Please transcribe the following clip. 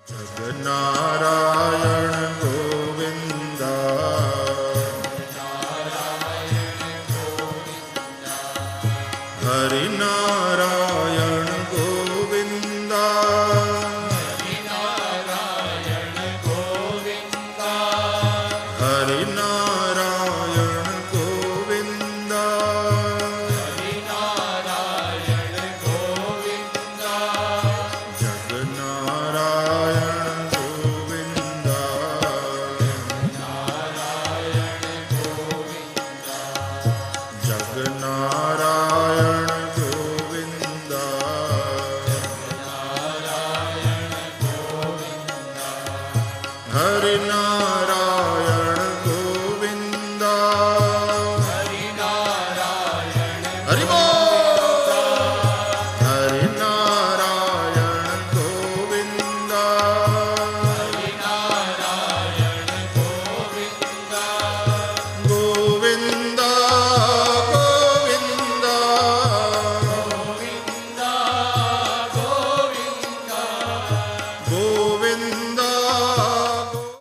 जगन्नारायण Govinda Hari Narayan Govinda Hari Narayan Govinda जगन्नारायण Govinda जगन्नारायण Govinda Hari Narayan